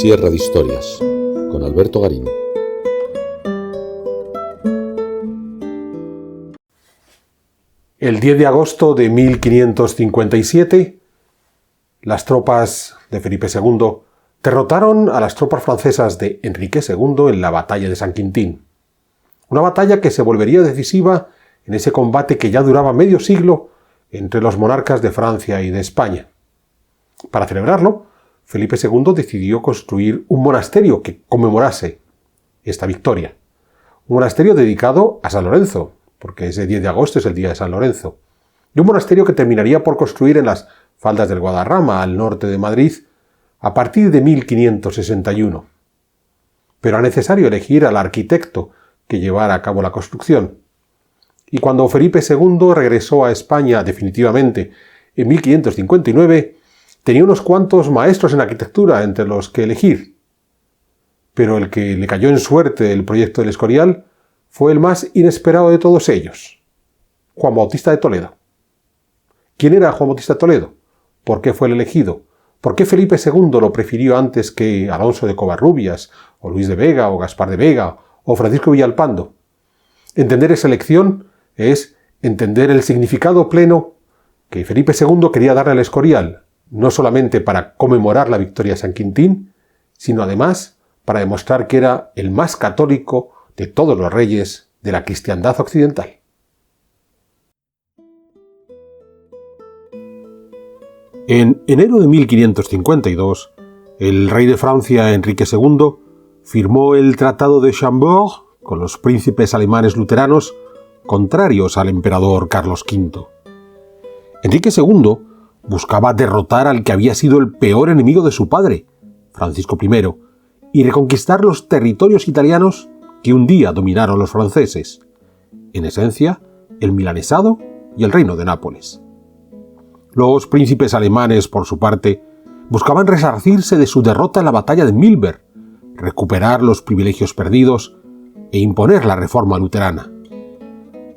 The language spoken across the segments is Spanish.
Sierra de Historias, con Alberto Garín. El 10 de agosto de 1557, las tropas de Felipe II derrotaron a las tropas francesas de Enrique II en la batalla de San Quintín. Una batalla que se volvería decisiva en ese combate que ya duraba medio siglo entre los monarcas de Francia y de España. Para celebrarlo, Felipe II decidió construir un monasterio que conmemorase esta victoria. Un monasterio dedicado a San Lorenzo, porque ese 10 de agosto es el día de San Lorenzo. Y un monasterio que terminaría por construir en las faldas del Guadarrama, al norte de Madrid, a partir de 1561. Pero era necesario elegir al arquitecto que llevara a cabo la construcción. Y cuando Felipe II regresó a España definitivamente en 1559, tenía unos cuantos maestros en arquitectura entre los que elegir. Pero el que le cayó en suerte el proyecto del Escorial fue el más inesperado de todos ellos, Juan Bautista de Toledo. ¿Quién era Juan Bautista de Toledo? ¿Por qué fue el elegido? ¿Por qué Felipe II lo prefirió antes que Alonso de Covarrubias, o Luis de Vega, o Gaspar de Vega, o Francisco Villalpando? Entender esa elección es entender el significado pleno que Felipe II quería darle al Escorial, no solamente para conmemorar la victoria de San Quintín, sino además para demostrar que era el más católico de todos los reyes de la cristiandad occidental. En enero de 1552, el rey de Francia, Enrique II, firmó el Tratado de Chambord con los príncipes alemanes luteranos contrarios al emperador Carlos V. Enrique II buscaba derrotar al que había sido el peor enemigo de su padre, Francisco I, y reconquistar los territorios italianos que un día dominaron los franceses, en esencia, el milanesado y el reino de Nápoles. Los príncipes alemanes, por su parte, buscaban resarcirse de su derrota en la batalla de Milberg, recuperar los privilegios perdidos e imponer la reforma luterana.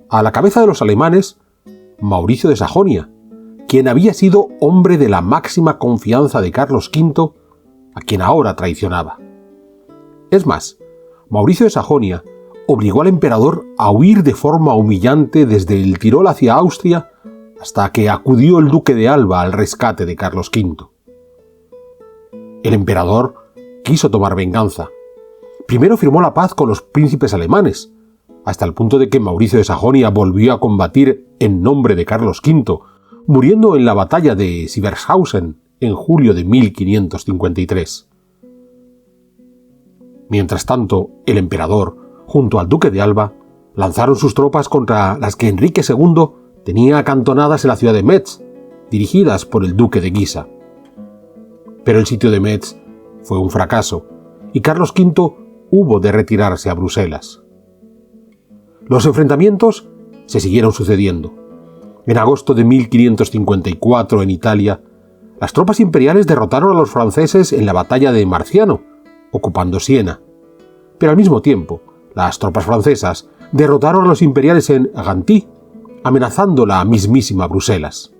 A la cabeza de los alemanes, Mauricio de Sajonia, quien había sido hombre de la máxima confianza de Carlos V, a quien ahora traicionaba. Es más, Mauricio de Sajonia obligó al emperador a huir de forma humillante desde el Tirol hacia Austria hasta que acudió el duque de Alba al rescate de Carlos V. El emperador quiso tomar venganza. Primero firmó la paz con los príncipes alemanes, hasta el punto de que Mauricio de Sajonia volvió a combatir en nombre de Carlos V, muriendo en la batalla de Sievershausen en julio de 1553. Mientras tanto, el emperador, junto al duque de Alba, lanzaron sus tropas contra las que Enrique II tenía acantonadas en la ciudad de Metz, dirigidas por el duque de Guisa. Pero el sitio de Metz fue un fracaso, y Carlos V hubo de retirarse a Bruselas. Los enfrentamientos se siguieron sucediendo. En agosto de 1554, en Italia, las tropas imperiales derrotaron a los franceses en la batalla de Marciano, ocupando Siena. Pero al mismo tiempo, las tropas francesas derrotaron a los imperiales en Gantí, amenazando la mismísima Bruselas.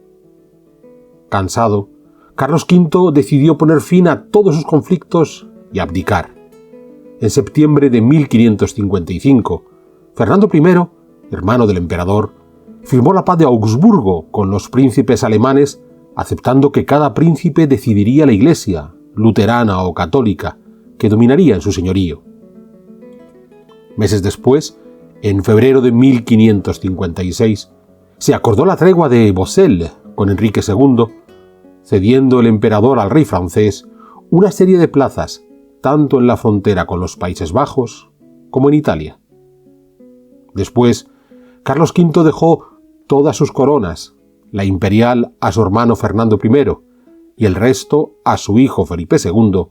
Cansado, Carlos V decidió poner fin a todos sus conflictos y abdicar. En septiembre de 1555, Fernando I, hermano del emperador, firmó la paz de Augsburgo con los príncipes alemanes, aceptando que cada príncipe decidiría la iglesia, luterana o católica, que dominaría en su señorío. Meses después, en febrero de 1556, se acordó la tregua de Vaucelles con Enrique II, cediendo el emperador al rey francés una serie de plazas, tanto en la frontera con los Países Bajos como en Italia. Después, Carlos V dejó todas sus coronas, la imperial a su hermano Fernando I y el resto a su hijo Felipe II,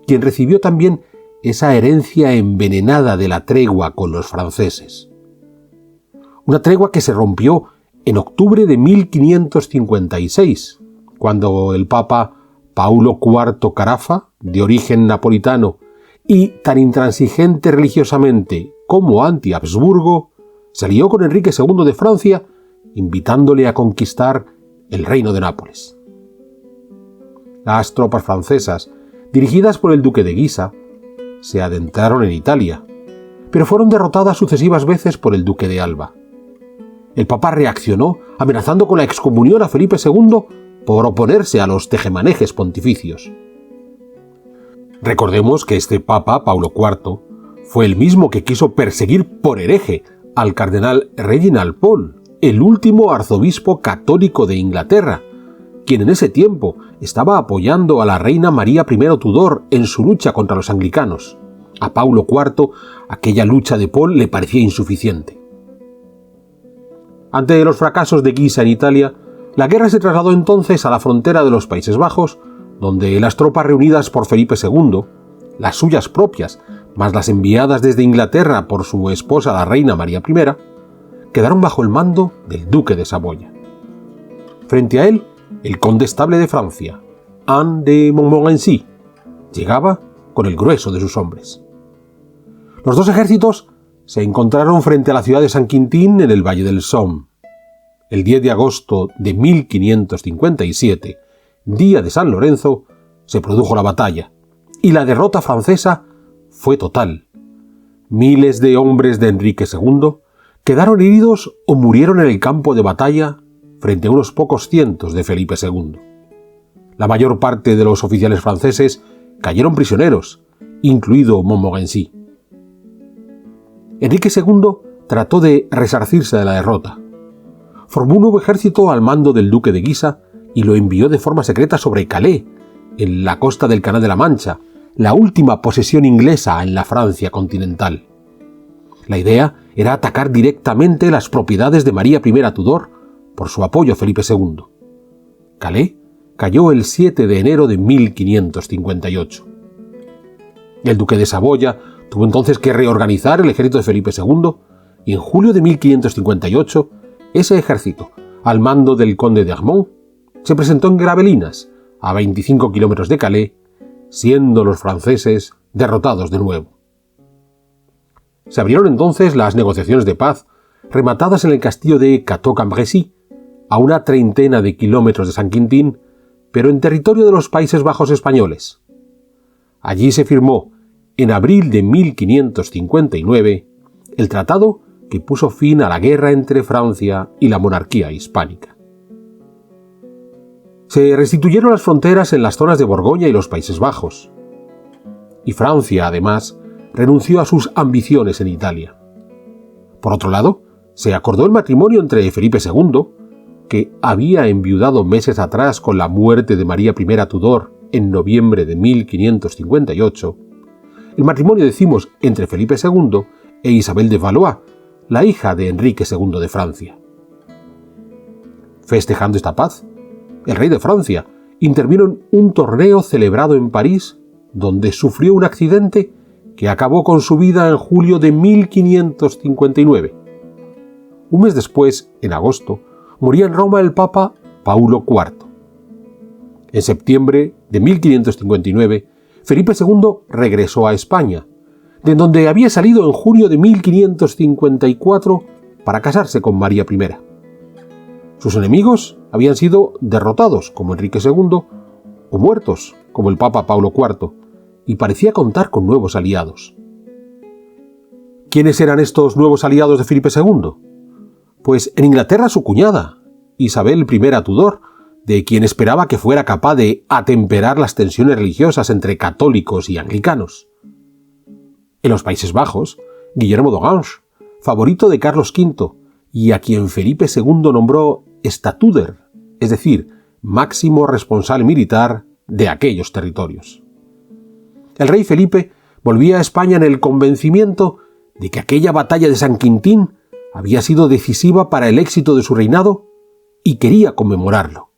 quien recibió también esa herencia envenenada de la tregua con los franceses. Una tregua que se rompió en octubre de 1556, cuando el Papa Paulo IV Carafa, de origen napolitano y tan intransigente religiosamente como anti-Habsburgo, salió con Enrique II de Francia, invitándole a conquistar el reino de Nápoles. Las tropas francesas, dirigidas por el duque de Guisa, se adentraron en Italia, pero fueron derrotadas sucesivas veces por el duque de Alba. El papa reaccionó amenazando con la excomunión a Felipe II por oponerse a los tejemanejes pontificios. Recordemos que este papa, Paulo IV, fue el mismo que quiso perseguir por hereje al cardenal Reginald Pole, el último arzobispo católico de Inglaterra, quien en ese tiempo estaba apoyando a la reina María I Tudor en su lucha contra los anglicanos. A Paulo IV aquella lucha de Pole le parecía insuficiente. Ante los fracasos de Guisa en Italia, la guerra se trasladó entonces a la frontera de los Países Bajos, donde las tropas reunidas por Felipe II, las suyas propias, más las enviadas desde Inglaterra por su esposa la reina María I, quedaron bajo el mando del duque de Saboya. Frente a él, el condestable de Francia, Anne de Montmorency, llegaba con el grueso de sus hombres. Los dos ejércitos se encontraron frente a la ciudad de Saint-Quentin en el Valle del Somme. El 10 de agosto de 1557, día de San Lorenzo, se produjo la batalla, y la derrota francesa fue total. Miles de hombres de Enrique II quedaron heridos o murieron en el campo de batalla frente a unos pocos cientos de Felipe II. La mayor parte de los oficiales franceses cayeron prisioneros, incluido Montmorency. Enrique II trató de resarcirse de la derrota. Formó un nuevo ejército al mando del duque de Guisa y lo envió de forma secreta sobre Calais, en la costa del Canal de la Mancha, la última posesión inglesa en la Francia continental. La idea era atacar directamente las propiedades de María I Tudor por su apoyo a Felipe II. Calais cayó el 7 de enero de 1558. El duque de Saboya tuvo entonces que reorganizar el ejército de Felipe II y en julio de 1558 ese ejército, al mando del conde de Armont, se presentó en Gravelinas, a 25 kilómetros de Calais, siendo los franceses derrotados de nuevo. Se abrieron entonces las negociaciones de paz, rematadas en el castillo de Cateau-Cambrésis, a una treintena de kilómetros de Saint-Quentin, pero en territorio de los Países Bajos españoles. Allí se firmó, en abril de 1559, el tratado que puso fin a la guerra entre Francia y la monarquía hispánica. Se restituyeron las fronteras en las zonas de Borgoña y los Países Bajos. Y Francia, además, renunció a sus ambiciones en Italia. Por otro lado, se acordó el matrimonio entre Felipe II, que había enviudado meses atrás con la muerte de María I Tudor en noviembre de 1558, el matrimonio, decimos, entre Felipe II e Isabel de Valois, la hija de Enrique II de Francia. Festejando esta paz, el rey de Francia intervino en un torneo celebrado en París, donde sufrió un accidente que acabó con su vida en julio de 1559. Un mes después, en agosto, moría en Roma el Papa Paulo IV. En septiembre de 1559, Felipe II regresó a España, de donde había salido en junio de 1554 para casarse con María I. Sus enemigos habían sido derrotados, como Enrique II, o muertos, como el Papa Paulo IV, y parecía contar con nuevos aliados. ¿Quiénes eran estos nuevos aliados de Felipe II? Pues en Inglaterra su cuñada, Isabel I Tudor, de quien esperaba que fuera capaz de atemperar las tensiones religiosas entre católicos y anglicanos. En los Países Bajos, Guillermo d'Orange, favorito de Carlos V, y a quien Felipe II nombró Statuder, es decir, máximo responsable militar de aquellos territorios. El rey Felipe volvía a España en el convencimiento de que aquella batalla de Saint-Quentin había sido decisiva para el éxito de su reinado y quería conmemorarlo.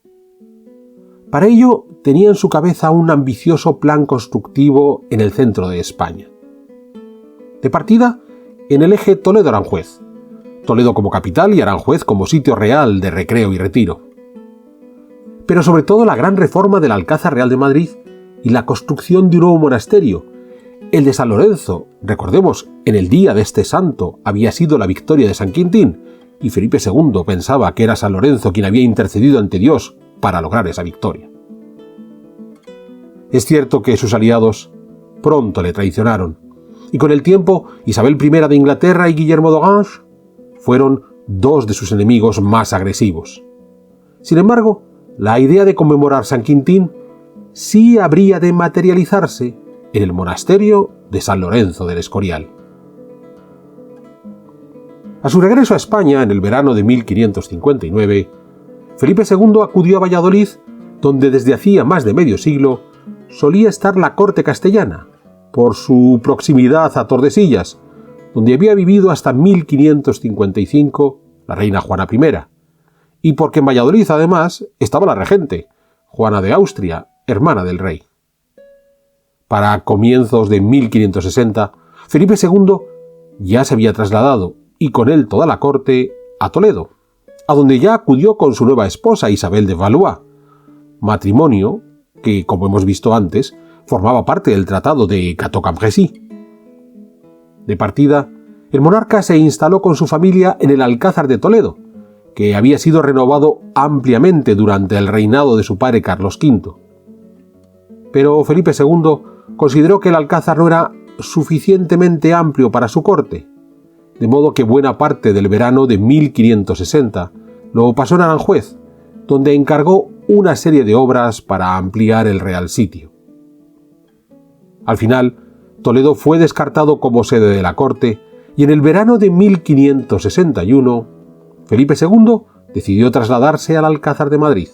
Para ello tenía en su cabeza un ambicioso plan constructivo en el centro de España. De partida, en el eje Toledo-Aranjuez, Toledo como capital y Aranjuez como sitio real de recreo y retiro. Pero sobre todo la gran reforma del Alcázar Real de Madrid y la construcción de un nuevo monasterio, el de San Lorenzo. Recordemos, en el día de este santo había sido la victoria de Saint-Quentin y Felipe II pensaba que era San Lorenzo quien había intercedido ante Dios para lograr esa victoria. Es cierto que sus aliados pronto le traicionaron, y con el tiempo Isabel I de Inglaterra y Guillermo d'Orange fueron dos de sus enemigos más agresivos. Sin embargo, la idea de conmemorar San Quintín sí habría de materializarse en el monasterio de San Lorenzo del Escorial. A su regreso a España en el verano de 1559, Felipe II acudió a Valladolid, donde desde hacía más de medio siglo solía estar la corte castellana, por su proximidad a Tordesillas, donde había vivido hasta 1555 la reina Juana I, y porque en Valladolid además estaba la regente, Juana de Austria, hermana del rey. Para comienzos de 1560, Felipe II ya se había trasladado, y con él toda la corte, a Toledo, a donde ya acudió con su nueva esposa Isabel de Valois, matrimonio que, como hemos visto antes, formaba parte del Tratado de Cateau-Cambrésis. De partida, el monarca se instaló con su familia en el Alcázar de Toledo, que había sido renovado ampliamente durante el reinado de su padre Carlos V. Pero Felipe II consideró que el Alcázar no era suficientemente amplio para su corte, de modo que buena parte del verano de 1560 lo pasó en Aranjuez, donde encargó una serie de obras para ampliar el Real Sitio. Al final, Toledo fue descartado como sede de la corte y en el verano de 1561, Felipe II decidió trasladarse al Alcázar de Madrid.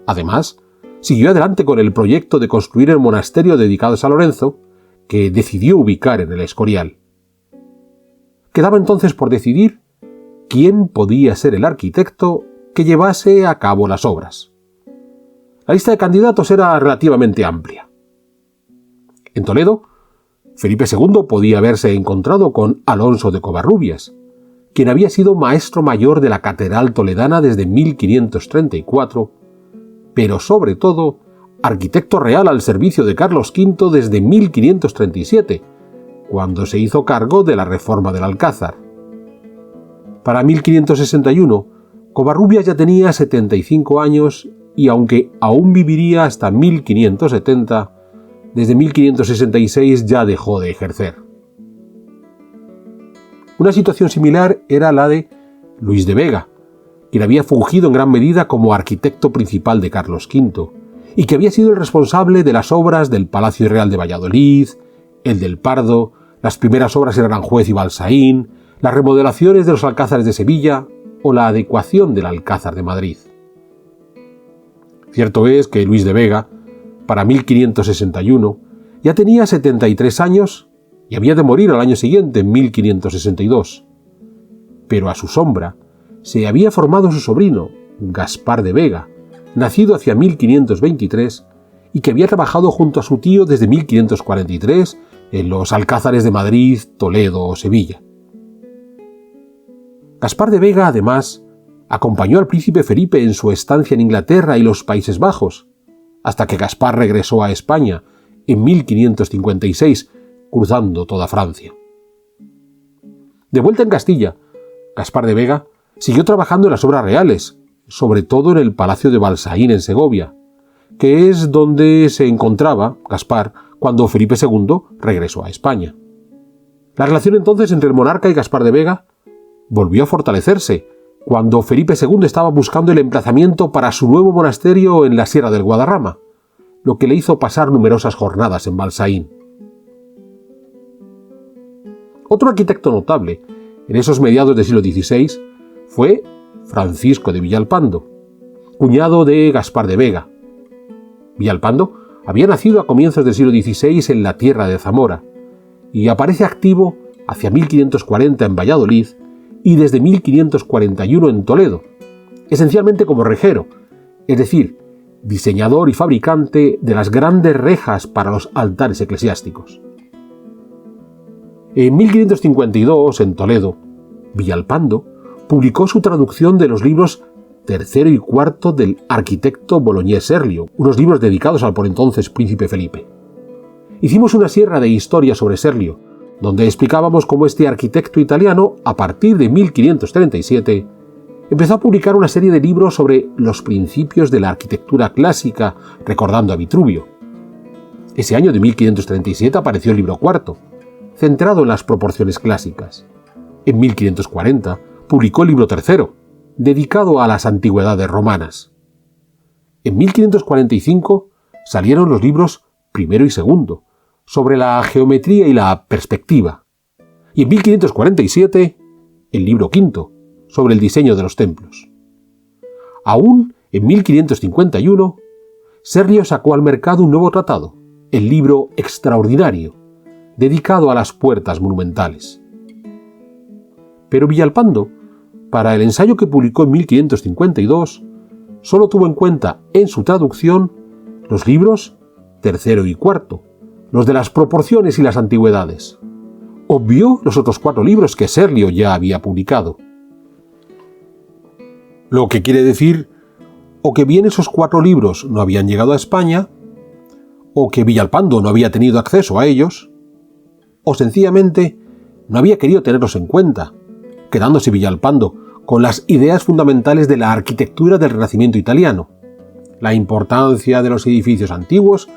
Además, siguió adelante con el proyecto de construir el monasterio dedicado a San Lorenzo, que decidió ubicar en el Escorial. Quedaba entonces por decidir quién podía ser el arquitecto que llevase a cabo las obras. La lista de candidatos era relativamente amplia. En Toledo, Felipe II podía haberse encontrado con Alonso de Covarrubias, quien había sido maestro mayor de la Catedral Toledana desde 1534, pero sobre todo arquitecto real al servicio de Carlos V desde 1537, cuando se hizo cargo de la reforma del Alcázar. Para 1561, Covarrubias ya tenía 75 años y aunque aún viviría hasta 1570, desde 1566 ya dejó de ejercer. Una situación similar era la de Luis de Vega, quien había fungido en gran medida como arquitecto principal de Carlos V y que había sido el responsable de las obras del Palacio Real de Valladolid, el del Pardo, las primeras obras en Aranjuez y Balsaín, las remodelaciones de los alcázares de Sevilla o la adecuación del Alcázar de Madrid. Cierto es que Luis de Vega, para 1561, ya tenía 73 años y había de morir al año siguiente, en 1562. Pero a su sombra se había formado su sobrino, Gaspar de Vega, nacido hacia 1523 y que había trabajado junto a su tío desde 1543 en los alcázares de Madrid, Toledo o Sevilla. Gaspar de Vega, además, acompañó al príncipe Felipe en su estancia en Inglaterra y los Países Bajos, hasta que Gaspar regresó a España en 1556, cruzando toda Francia. De vuelta en Castilla, Gaspar de Vega siguió trabajando en las obras reales, sobre todo en el Palacio de Balsaín en Segovia, que es donde se encontraba Gaspar cuando Felipe II regresó a España. La relación entonces entre el monarca y Gaspar de Vega volvió a fortalecerse cuando Felipe II estaba buscando el emplazamiento para su nuevo monasterio en la Sierra del Guadarrama, lo que le hizo pasar numerosas jornadas en Balsaín. Otro arquitecto notable en esos mediados del siglo XVI fue Francisco de Villalpando, cuñado de Gaspar de Vega. Villalpando había nacido a comienzos del siglo XVI en la tierra de Zamora y aparece activo hacia 1540 en Valladolid y desde 1541 en Toledo, esencialmente como rejero, es decir, diseñador y fabricante de las grandes rejas para los altares eclesiásticos. En 1552, en Toledo, Villalpando publicó su traducción de los libros tercero y cuarto del arquitecto boloñés Serlio, unos libros dedicados al por entonces príncipe Felipe. Hicimos una sierra de historia sobre Serlio, donde explicábamos cómo este arquitecto italiano, a partir de 1537, empezó a publicar una serie de libros sobre los principios de la arquitectura clásica, recordando a Vitruvio, Ese año de 1537 apareció el libro cuarto, centrado en las proporciones clásicas. En 1540 publicó el libro tercero, dedicado a las antigüedades romanas. En 1545 salieron los libros primero y segundo, sobre la geometría y la perspectiva. Y en 1547, el libro quinto, sobre el diseño de los templos. Aún en 1551, Serlio sacó al mercado un nuevo tratado, el libro Extraordinario, dedicado a las puertas monumentales. Pero Villalpando, para el ensayo que publicó en 1552, solo tuvo en cuenta en su traducción los libros tercero y cuarto, los de las proporciones y las antigüedades. Obvió los otros 4 libros que Serlio ya había publicado. Lo que quiere decir o que bien esos 4 libros no habían llegado a España, o que Villalpando no había tenido acceso a ellos, o sencillamente no había querido tenerlos en cuenta, quedándose Villalpando con las ideas fundamentales de la arquitectura del Renacimiento italiano, la importancia de los edificios antiguos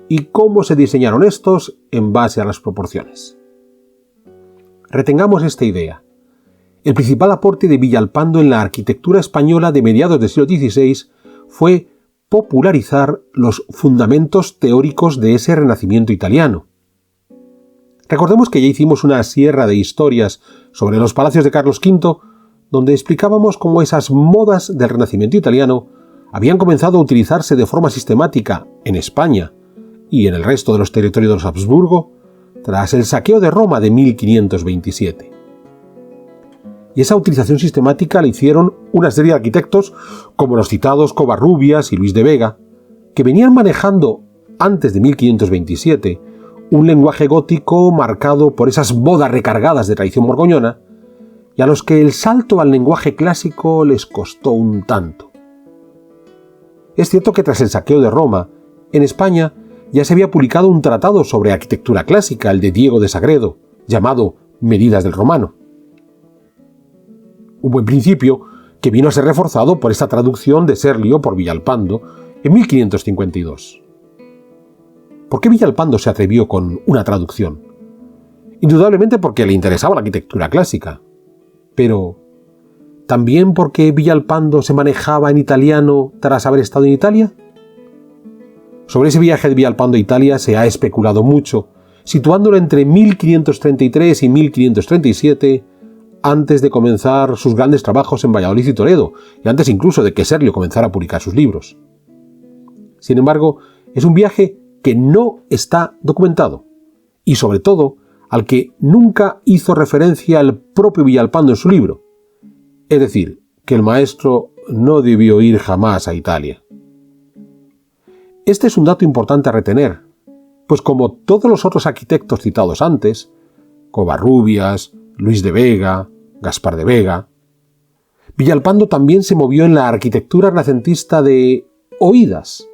y cómo se diseñaron estos en base a las proporciones. Retengamos esta idea. El principal aporte de Villalpando en la arquitectura española de mediados del siglo XVI fue popularizar los fundamentos teóricos de ese Renacimiento italiano. Recordemos que ya hicimos una sierra de historias sobre los palacios de Carlos V, donde explicábamos cómo esas modas del Renacimiento italiano habían comenzado a utilizarse de forma sistemática en España y en el resto de los territorios de los Habsburgo tras el saqueo de Roma de 1527. Y esa utilización sistemática la hicieron una serie de arquitectos como los citados Covarrubias y Luis de Vega, que venían manejando antes de 1527 un lenguaje gótico marcado por esas bodas recargadas de tradición borgoñona y a los que el salto al lenguaje clásico les costó un tanto. Es cierto que tras el saqueo de Roma, en España ya se había publicado un tratado sobre arquitectura clásica, el de Diego de Sagredo, llamado Medidas del Romano. Un buen principio que vino a ser reforzado por esta traducción de Serlio por Villalpando en 1552. ¿Por qué Villalpando se atrevió con una traducción? Indudablemente porque le interesaba la arquitectura clásica, pero ¿también porque Villalpando se manejaba en italiano tras haber estado en Italia? Sobre ese viaje de Villalpando a Italia se ha especulado mucho, situándolo entre 1533 y 1537, antes de comenzar sus grandes trabajos en Valladolid y Toledo, y antes incluso de que Serlio comenzara a publicar sus libros. Sin embargo, es un viaje que no está documentado, y sobre todo, al que nunca hizo referencia el propio Villalpando en su libro. Es decir, que el maestro no debió ir jamás a Italia. Este es un dato importante a retener, pues como todos los otros arquitectos citados antes, Covarrubias, Luis de Vega, Gaspar de Vega, Villalpando también se movió en la arquitectura renacentista de oídas,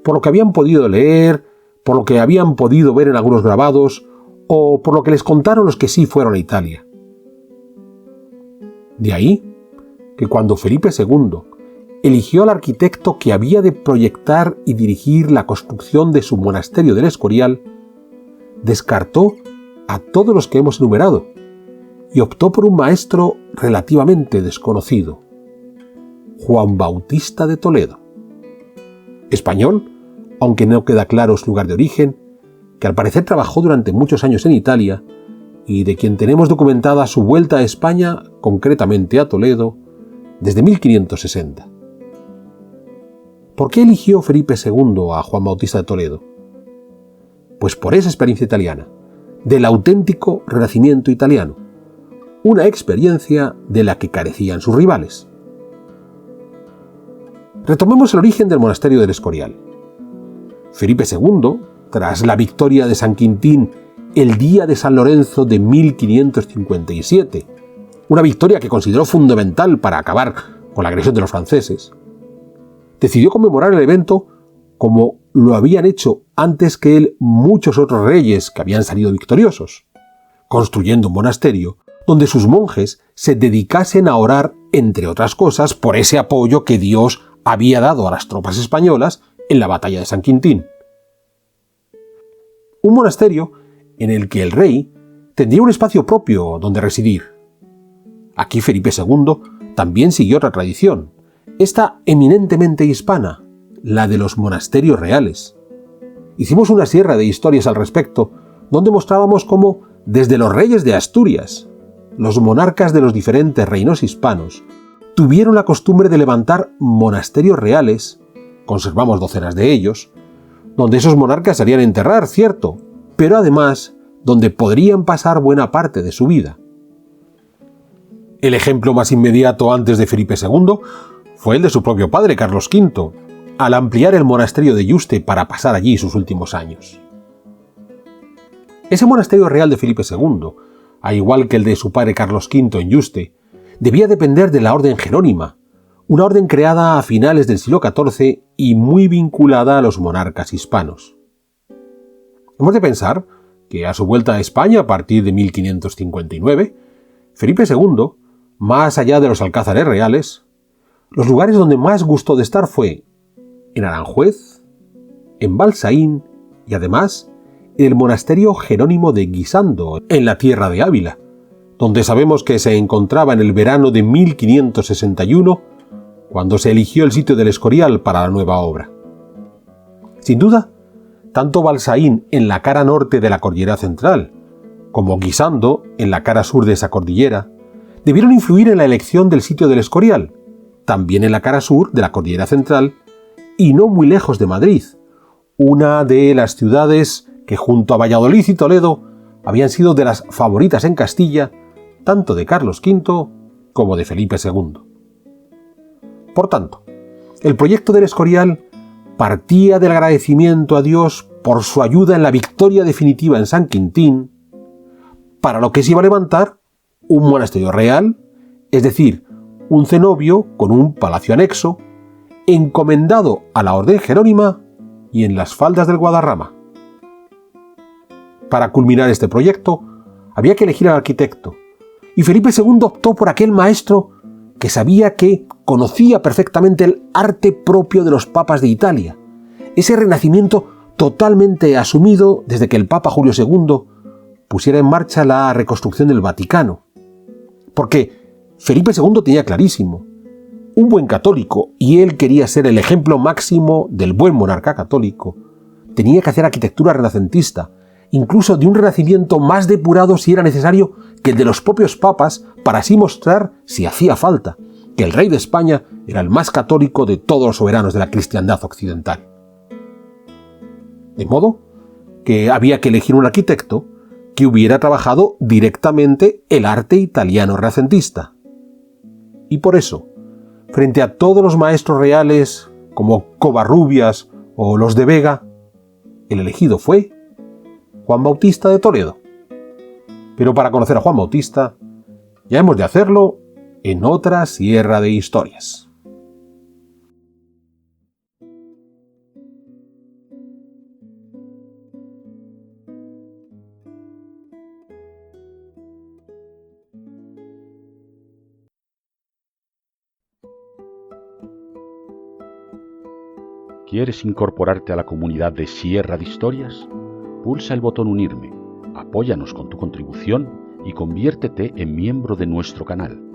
por lo que habían podido leer, por lo que habían podido ver en algunos grabados, o por lo que les contaron los que sí fueron a Italia. De ahí que cuando Felipe II eligió al arquitecto que había de proyectar y dirigir la construcción de su monasterio del Escorial, descartó a todos los que hemos enumerado y optó por un maestro relativamente desconocido, Juan Bautista de Toledo. Español, aunque no queda claro su lugar de origen, que al parecer trabajó durante muchos años en Italia y de quien tenemos documentada su vuelta a España, concretamente a Toledo, desde 1560. ¿Por qué eligió Felipe II a Juan Bautista de Toledo? Pues por esa experiencia italiana, del auténtico Renacimiento italiano, una experiencia de la que carecían sus rivales. Retomemos el origen del monasterio del Escorial. Felipe II, tras la victoria de San Quintín el día de San Lorenzo de 1557, una victoria que consideró fundamental para acabar con la agresión de los franceses, decidió conmemorar el evento como lo habían hecho antes que él muchos otros reyes que habían salido victoriosos, construyendo un monasterio donde sus monjes se dedicasen a orar, entre otras cosas, por ese apoyo que Dios había dado a las tropas españolas en la batalla de San Quintín. un monasterio en el que el rey tendría un espacio propio donde residir. Aquí Felipe II también siguió otra tradición, esta eminentemente hispana, la de los monasterios reales. Hicimos una sierra de historias al respecto, donde mostrábamos cómo, desde los reyes de Asturias, los monarcas de los diferentes reinos hispanos tuvieron la costumbre de levantar monasterios reales, conservamos docenas de ellos, donde esos monarcas se harían enterrar, cierto, pero además donde podrían pasar buena parte de su vida. El ejemplo más inmediato antes de Felipe II fue el de su propio padre, Carlos V, al ampliar el monasterio de Yuste para pasar allí sus últimos años. Ese monasterio real de Felipe II, al igual que el de su padre Carlos V en Yuste, debía depender de la Orden Jerónima, una orden creada a finales del siglo XIV y muy vinculada a los monarcas hispanos. Hemos de pensar que a su vuelta a España a partir de 1559, Felipe II, más allá de los alcázares reales, los lugares donde más gustó de estar fue en Aranjuez, en Balsaín y además en el monasterio Jerónimo de Guisando, en la tierra de Ávila, donde sabemos que se encontraba en el verano de 1561, cuando se eligió el sitio del Escorial para la nueva obra. Sin duda, tanto Balsaín en la cara norte de la cordillera central, como Guisando en la cara sur de esa cordillera, debieron influir en la elección del sitio del Escorial, también en la cara sur de la cordillera central y no muy lejos de Madrid, una de las ciudades que junto a Valladolid y Toledo habían sido de las favoritas en Castilla, tanto de Carlos V como de Felipe II. Por tanto, el proyecto del Escorial partía del agradecimiento a Dios por su ayuda en la victoria definitiva en San Quintín, para lo que se iba a levantar un monasterio real, es decir, un cenobio con un palacio anexo, encomendado a la Orden Jerónima y en las faldas del Guadarrama. Para culminar este proyecto, había que elegir al arquitecto, y Felipe II optó por aquel maestro que sabía que conocía perfectamente el arte propio de los papas de Italia, ese renacimiento totalmente asumido desde que el Papa Julio II pusiera en marcha la reconstrucción del Vaticano. Porque Felipe II tenía clarísimo, un buen católico, y él quería ser el ejemplo máximo del buen monarca católico, tenía que hacer arquitectura renacentista, incluso de un renacimiento más depurado si era necesario que el de los propios papas, para así mostrar, si hacía falta, que el rey de España era el más católico de todos los soberanos de la cristiandad occidental. De modo que había que elegir un arquitecto que hubiera trabajado directamente el arte italiano renacentista. Y por eso, frente a todos los maestros reales como Covarrubias o los de Vega, el elegido fue Juan Bautista de Toledo. Pero para conocer a Juan Bautista, ya hemos de hacerlo en otra sierra de historias. ¿Quieres incorporarte a la comunidad de Sierra de Historias? Pulsa el botón Unirme, apóyanos con tu contribución y conviértete en miembro de nuestro canal.